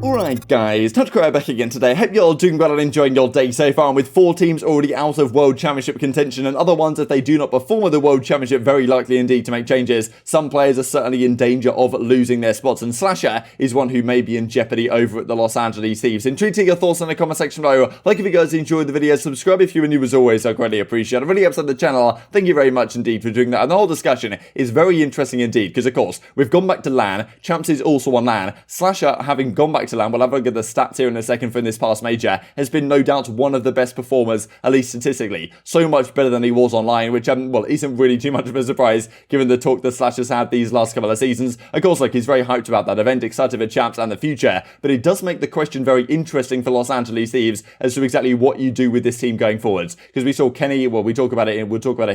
Alright guys, TacticalRab back again today. Hope you're all doing well and enjoying your day so far. And with 4 teams already out of World Championship contention and other ones, if they do not perform at the World Championship, very likely indeed to make changes. Some players are certainly in danger of losing their spots, and SlasheR is one who may be in jeopardy over at the Los Angeles Thieves. Intrigued to hear your thoughts in the comment section below. Like if you guys enjoyed the video, subscribe if you were new as always, I greatly appreciate it. Really upset the channel, thank you very much indeed for doing that. And the whole discussion is very interesting indeed, because of course, we've gone back to LAN, Champs is also on LAN, SlasheR having gone back to LAN, we'll have a look at the stats here in a second from this past major, has been no doubt one of the best performers, at least statistically. So much better than he was online, which, well, isn't really too much of a surprise given the talk that SlasheR's had these last couple of seasons. Of course, like, he's very hyped about that event, excited for Champs and the future, but it does make the question very interesting for Los Angeles Thieves as to exactly what you do with this team going forwards. Because we saw Kenny, well, we'll talk about it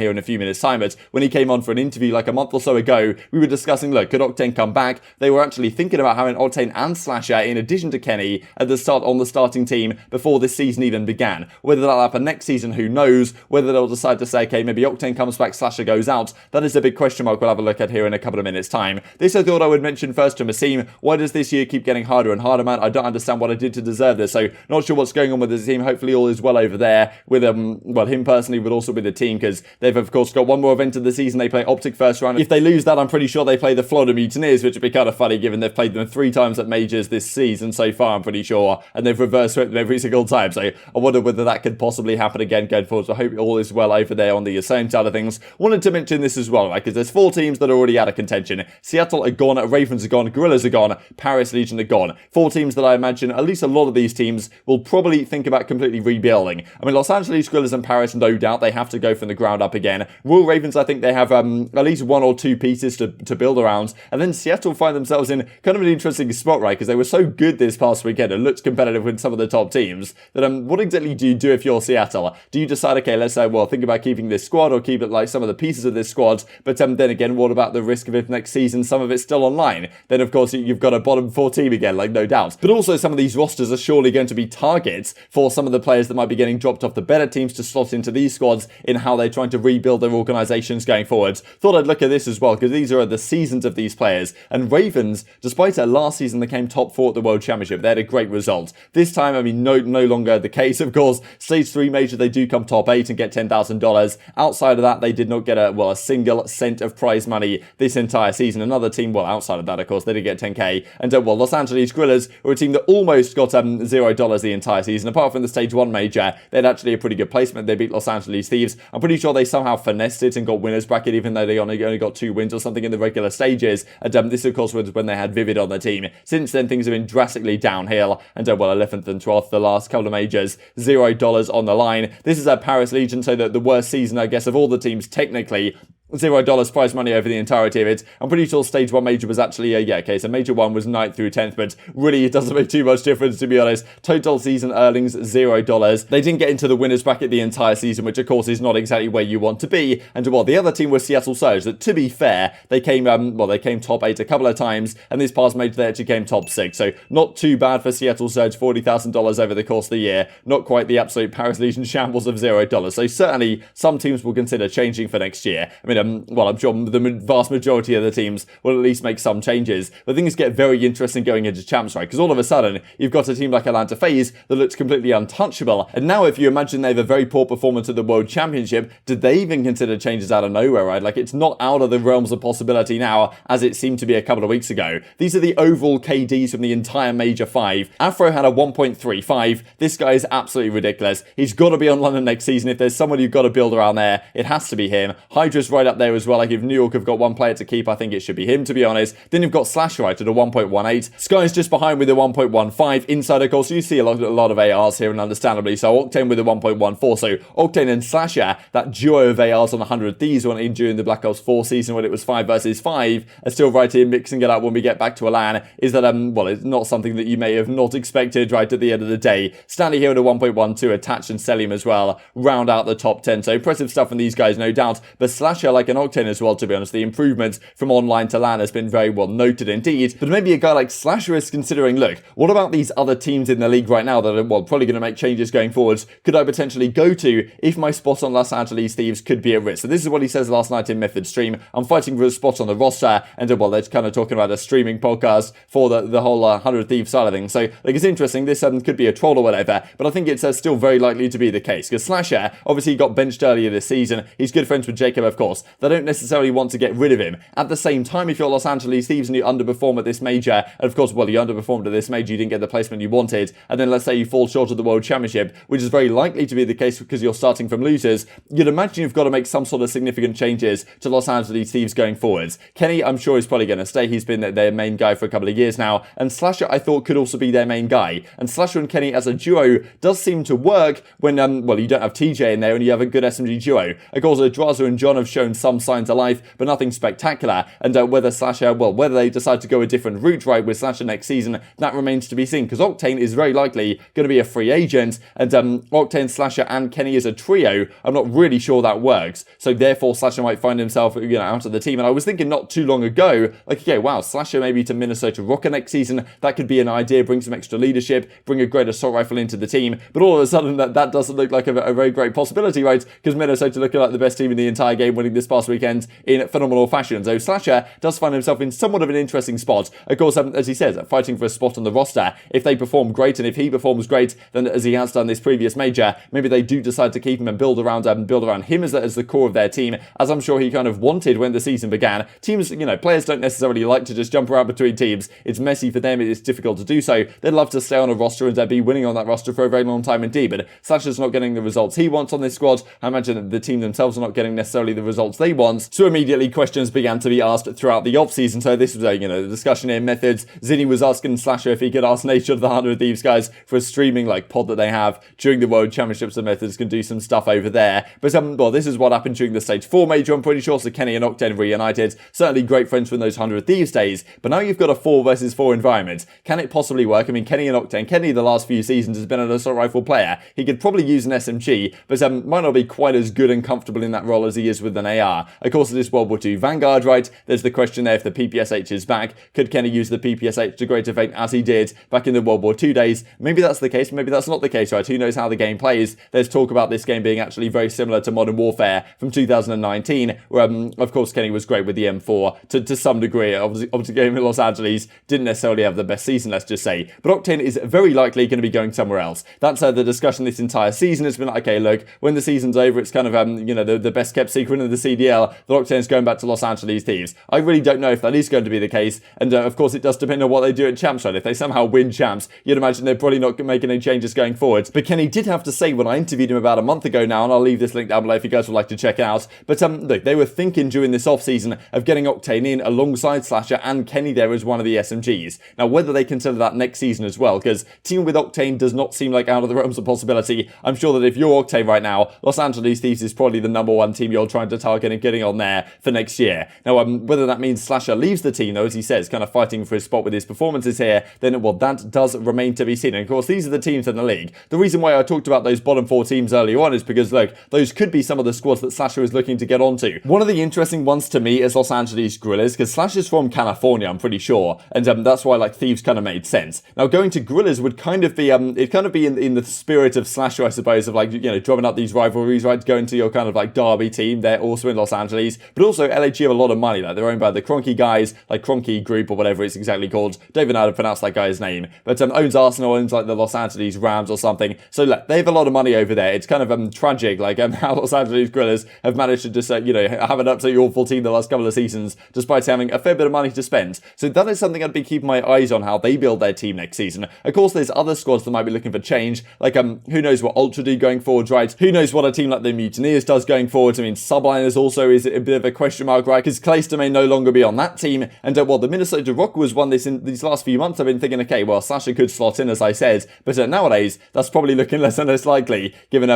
here in a few minutes' time, but when he came on for an interview like a month or so ago, we were discussing, look, could Octane come back? They were actually thinking about having Octane and SlasheR in addition to Kenny at the start on the starting team before this season even began. Whether that'll happen next season, who knows? Whether they'll decide to say, okay, maybe Octane comes back, SlasheR goes out, that is a big question mark we'll have a look at here in a couple of minutes' time. This I thought I would mention first to Masim. Why does this year keep getting harder and harder, man? I don't understand what I did to deserve this, so not sure what's going on with the team. Hopefully all is well over there with, well, him personally, but also with the team, because they've, of course, got one more event of the season. They play OpTic first round. If they lose that, I'm pretty sure they play the Florida Mutineers, which would be kind of funny given they've played them 3 times at majors this season so far, I'm pretty sure, and they've reverse swept them every single time, so I wonder whether that could possibly happen again going forward. So I hope all is well over there on the same side of things. Wanted to mention this as well, right, because there's 4 teams that are already out of contention. Seattle are gone, Ravens are gone, Gorillas are gone, Paris Legion are gone. 4 teams that I imagine at least a lot of these teams will probably think about completely rebuilding. I mean, Los Angeles, Gorillas and Paris, no doubt they have to go from the ground up again. Royal Ravens, I think they have at least 1 or 2 pieces to build around, and then Seattle find themselves in kind of an interesting spot, right, because they were so good this past weekend and looked competitive with some of the top teams, that what exactly do you do if you're Seattle? Do you decide, okay, let's say, well, think about keeping this squad or keep it like some of the pieces of this squad, but then again, what about the risk of if next season some of it's still online? Then, of course, you've got a bottom 4 team again, like, no doubt. But also some of these rosters are surely going to be targets for some of the players that might be getting dropped off the better teams to slot into these squads in how they're trying to rebuild their organizations going forwards. Thought I'd look at this as well, because these are the seasons of these players. And Ravens, despite last season they came top 4 at the World Championship, they had a great result. This time, I mean, no longer the case, of course. Stage 3 major, they do come top 8 and get $10,000. Outside of that, they did not get a single cent of prize money this entire season. Another team, well, outside of that, of course, they did get 10k. And, well, Los Angeles Gorillas were a team that almost got $0 the entire season. Apart from the Stage 1 major, they had actually a pretty good placement. They beat Los Angeles Thieves. I'm pretty sure they somehow finessed it and got winners bracket, even though they only got 2 wins or something in the regular stages. And this, of course, was when they had Vivid on the team. Since then, things have been drastically downhill. And, well, 11th and 12th the last couple of majors, $0 on the line. This is a Paris Legion, so the worst season, I guess, of all the teams, technically. $0 prize money over the entirety of it. I'm pretty sure Stage 1 major was actually, so Major 1 was 9th through 10th, but really it doesn't make too much difference, to be honest. Total season earnings, $0. They didn't get into the winners bracket the entire season, which of course is not exactly where you want to be. And well, the other team was Seattle Surge, that to be fair, they came, they came top 8 a couple of times, and this past major they actually came top 6. So not too bad for Seattle Surge, $40,000 over the course of the year. Not quite the absolute Paris Legion shambles of $0. So certainly some teams will consider changing for next year. I mean, well, I'm sure the vast majority of the teams will at least make some changes. But things get very interesting going into Champs, right? Because all of a sudden, you've got a team like Atlanta FaZe that looks completely untouchable. And now if you imagine they have a very poor performance at the World Championship, did they even consider changes out of nowhere, right? Like, it's not out of the realms of possibility now, as it seemed to be a couple of weeks ago. These are the overall KDs from the entire Major 5. Afro had a 1.35. This guy is absolutely ridiculous. He's got to be on London next season. If there's someone you've got to build around there, it has to be him. Hydra's right up there as well. Like, if New York have got 1 player to keep, I think it should be him, to be honest. Then you've got SlasheR right at a 1.18. Sky's just behind with a 1.15. Inside, of course, you see a lot of ARs here, and understandably so. Octane with a 1.14. So Octane and SlasheR, that duo of ARs on 100 Thieves went in during the Black Ops 4 season when it was 5 versus 5, are still right here mixing it up when we get back to a LAN. Is that, well, it's not something that you may have not expected right at the end of the day. Standy here at a 1.12, attached and Cellium as well, round out the top 10. So impressive stuff from these guys, no doubt. But SlasheR, like an Octane as well, to be honest. The improvements from online to LAN has been very well noted indeed. But maybe a guy like SlasheR is considering, look, what about these other teams in the league right now that are, well, probably going to make changes going forwards? Could I potentially go to if my spot on Los Angeles Thieves could be at risk? So this is what he says last night in Method Stream. I'm fighting for a spot on the roster, and well, they're kind of talking about a streaming podcast for the whole 100 Thieves side of things. So like, it's interesting. This could be a troll or whatever, but I think it's still very likely to be the case, because SlasheR obviously got benched earlier this season. He's good friends with Jacob, of course. They don't necessarily want to get rid of him. At the same time, if you're Los Angeles Thieves and you underperform at this major, and of course, well, you underperformed at this major, you didn't get the placement you wanted, and then let's say you fall short of the World Championship, which is very likely to be the case because you're starting from losers, you'd imagine you've got to make some sort of significant changes to Los Angeles Thieves going forwards. Kenny, I'm sure, is probably going to stay. He's been their main guy for a couple of years now, and SlasheR, I thought, could also be their main guy. And SlasheR and Kenny as a duo does seem to work when, well, you don't have TJ in there and you have a good SMG duo. Of course, Drazah and John have shown some signs of life, but nothing spectacular. And whether SlasheR, well, whether they decide to go a different route, right, with SlasheR next season, that remains to be seen, because Octane is very likely going to be a free agent, and Octane, SlasheR, and Kenny as a trio, I'm not really sure that works. So therefore, SlasheR might find himself, out of the team. And I was thinking not too long ago, like, okay, wow, SlasheR maybe to Minnesota Rokkr next season, that could be an idea, bring some extra leadership, bring a great assault rifle into the team. But all of a sudden, that doesn't look like a very great possibility, right? Because Minnesota looking like the best team in the entire game, winning this past weekend in phenomenal fashion. So SlasheR does find himself in somewhat of an interesting spot. Of course, as he says, fighting for a spot on the roster. If they perform great, and if he performs great, then as he has done this previous major, maybe they do decide to keep him and build around him as the core of their team, as I'm sure he kind of wanted when the season began. Teams, players don't necessarily like to just jump around between teams. It's messy for them. It's difficult to do so. They'd love to stay on a roster and be winning on that roster for a very long time indeed. But SlasheR's not getting the results he wants on this squad. I imagine that the team themselves are not getting necessarily the results they want. So immediately questions began to be asked throughout the off-season. So this was the discussion in methods. Zinni was asking SlasheR if he could ask Nature of the 100 Thieves guys for a streaming pod that they have during the World Championships, and methods can do some stuff over there. But well, this is what happened during the Stage 4 major, I'm pretty sure. So Kenny and Octane reunited. Certainly great friends from those 100 Thieves days. But now you've got a 4 versus 4 environment. Can it possibly work? I mean, Kenny and Octane. Kenny, the last few seasons, has been an assault rifle player. He could probably use an SMG, but might not be quite as good and comfortable in that role as he is with an AR. Of course, it is World War II Vanguard, right? There's the question there if the PPSH is back. Could Kenny use the PPSH to great effect as he did back in the World War II days? Maybe that's the case, maybe that's not the case, right? Who knows how the game plays? There's talk about this game being actually very similar to Modern Warfare from 2019, where, of course, Kenny was great with the M4 to some degree. Obviously, game in Los Angeles didn't necessarily have the best season, let's just say. But Octane is very likely going to be going somewhere else. That's the discussion this entire season has been like, okay, look, when the season's over, it's kind of, the best kept secret in the CDL that Octane's going back to Los Angeles Thieves. I really don't know if that is going to be the case. And of course, it does depend on what they do at Champs, right? If they somehow win Champs, you'd imagine they're probably not making any changes going forward. But Kenny did have to say when I interviewed him about a month ago now, and I'll leave this link down below if you guys would like to check it out. But look, they were thinking during this off-season of getting Octane in alongside SlasheR and Kenny there as one of the SMGs. Now, whether they consider that next season as well, because teaming with Octane does not seem like out of the realms of possibility. I'm sure that if you're Octane right now, Los Angeles Thieves is probably the #1 team you're trying to target and getting on there for next year. Now, whether that means SlasheR leaves the team, though, as he says, kind of fighting for his spot with his performances here, then, well, that does remain to be seen. And of course, these are the teams in the league. The reason why I talked about those bottom 4 teams earlier on is because, look, those could be some of the squads that SlasheR is looking to get onto. One of the interesting ones to me is Los Angeles Guerrillas, because SlasheR's from California, I'm pretty sure, and that's why, like, Thieves kind of made sense. Now, going to Guerrillas would kind of be, it'd kind of be in the spirit of SlasheR, I suppose, of, like, drumming up these rivalries, right? Going to your kind of, like, derby team. They're also in Los Angeles, but also LAG have a lot of money. Like, they're owned by the Cronky guys, like Cronky Group or whatever it's exactly called. Don't even know how to pronounce that guy's name, but owns Arsenal, owns, like, the Los Angeles Rams or something. So, look, they have a lot of money over there. It's kind of tragic, like, how Los Angeles Guerrillas have managed to just, have an absolutely awful team the last couple of seasons, despite having a fair bit of money to spend. So that is something I'd be keeping my eyes on, how they build their team next season. Of course, there's other squads that might be looking for change, like, who knows what Ultra do going forward, right? Who knows what a team like the Mutineers does going forward? I mean, Subliners also is a bit of a question mark, right? Because Clayster may no longer be on that team, and well, the Minnesota Rokkr has won this in these last few months. I've been thinking, okay, well, SlasheR could slot in, as I said, but nowadays, that's probably looking less and less likely, given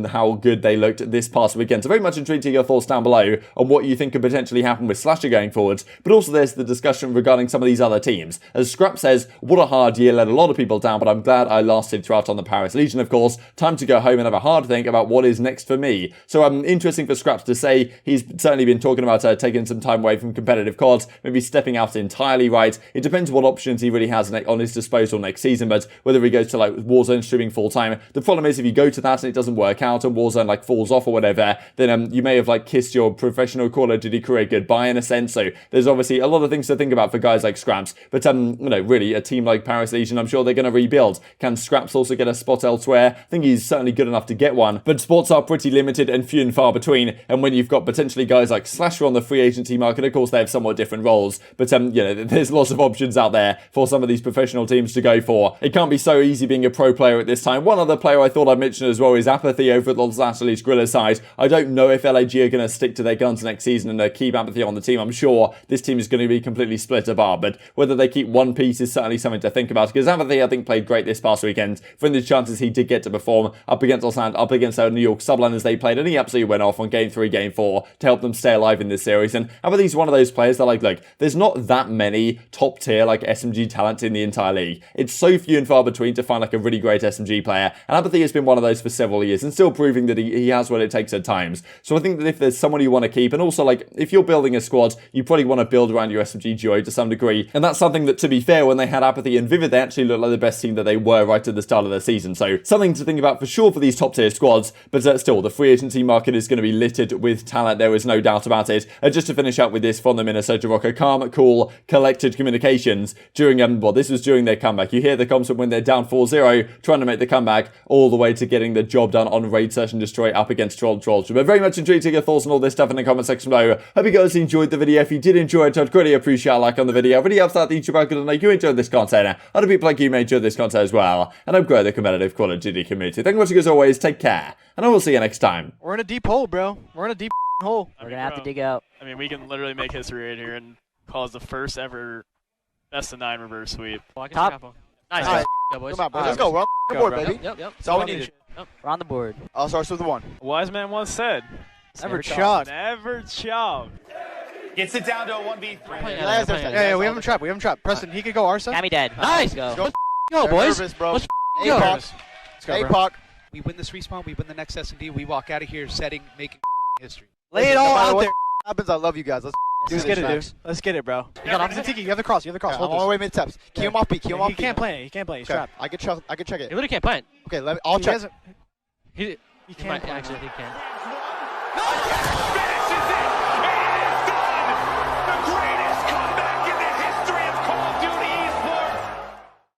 how good they looked this past weekend. So very much intrigued to hear your thoughts down below on what you think could potentially happen with SlasheR going forward. But also there's the discussion regarding some of these other teams. As Skrapz says, what a hard year, let a lot of people down, but I'm glad I lasted throughout on the Paris Legion, of course. Time to go home and have a hard think about what is next for me. So interesting for Skrapz to say, say. He's certainly been talking about taking some time away from competitive COD, maybe stepping out entirely, right? It depends what options he really has on his disposal next season, but whether he goes to like Warzone streaming full time. The problem is if you go to that and it doesn't work out and Warzone like falls off or whatever, then you may have like kissed your professional Call of Duty career goodbye in a sense. So there's obviously a lot of things to think about for guys like Skrapz, but you know, really a team like Paris Legion, I'm sure they're going to rebuild. Can Skrapz also get a spot elsewhere? I think he's certainly good enough to get one, but spots are pretty limited and few and far between, and when you've got potentially guys like SlasheR on the free agency market, of course they have somewhat different roles, but you know, there's lots of options out there for some of these professional teams to go for. It can't be so easy being a pro player at this time. One other player I thought I'd mention as well is aBeZy over at the SlasheR's Gorilla side. I don't know if LAG are going to stick to their guns next season and keep aBeZy on the team. I'm sure this team is going to be completely split apart, but whether they keep one piece is certainly something to think about, because aBeZy I think played great this past weekend. For the chances he did get to perform up against up against our New York subliners they played, and he absolutely went off on game 3, game 4 to help them stay alive in this series. And aBeZy's one of those players that like, look, there's not that many top tier like SMG talent in the entire league. It's so few and far between to find like a really great SMG player, and aBeZy has been one of those for several years and still proving that he has what it takes at times. So I think that if there's someone you want to keep, and also like if you're building a squad, you probably want to build around your SMG duo to some degree, and that's something that, to be fair, when they had aBeZy and Vivid, they actually looked like the best team that they were right at the start of the season. So something to think about for sure for these top tier squads, but still the free agency market is going to be littered with talent, there is no doubt about it. Just to finish up with this from the Minnesota Rokkr: calm, cool, collected communications during well, this was during their comeback. You hear the comms from when they're down 4-0, trying to make the comeback, all the way to getting the job done on Raid Search and Destroy up against Trolls. But very much intrigued to get your thoughts on all this stuff in the comment section below. Hope you guys enjoyed the video. If you did enjoy it, I'd greatly appreciate a like on the video. Really helps out the YouTube algorithm like you enjoyed this content. Other people like you may enjoy this content as well, and I'm growing the competitive Call of Duty community. Thank you much as always, take care, and I will see you next time. We're in a deep hole, bro. We're in a deep hole. We're gonna have to dig out. I mean, we can literally make history right here and cause the first ever best-of-9 reverse sweep. Top. Nice. Nice. Go, boys. Come on, boys. Let's go. We're on the board, baby. Yep. That's all we need. We're on the board. I'll start with the 1. A wise man once said, Never chop. never chop. Gets it down to a 1v3. Yeah, we have him trapped. We have him trapped. Preston, he could go our side. Got me dead. Nice. Let's go. Go, boys. Nervous, bro. Let's go. Let's go, bro. APOC. We win this respawn, we win the next S&D, we walk out of here making history. Lay it all out there. Happens, I love you guys. Let's Get it, dude. Let's get it, bro. You got opposite Tiki. You have the cross. I'm on my way mid-steps. Keep him off B. Keep him off B. He can't play it. He can't play it. He's trapped. I can check it. He literally can't plant. Okay, I'll check. He can't. Actually, he can.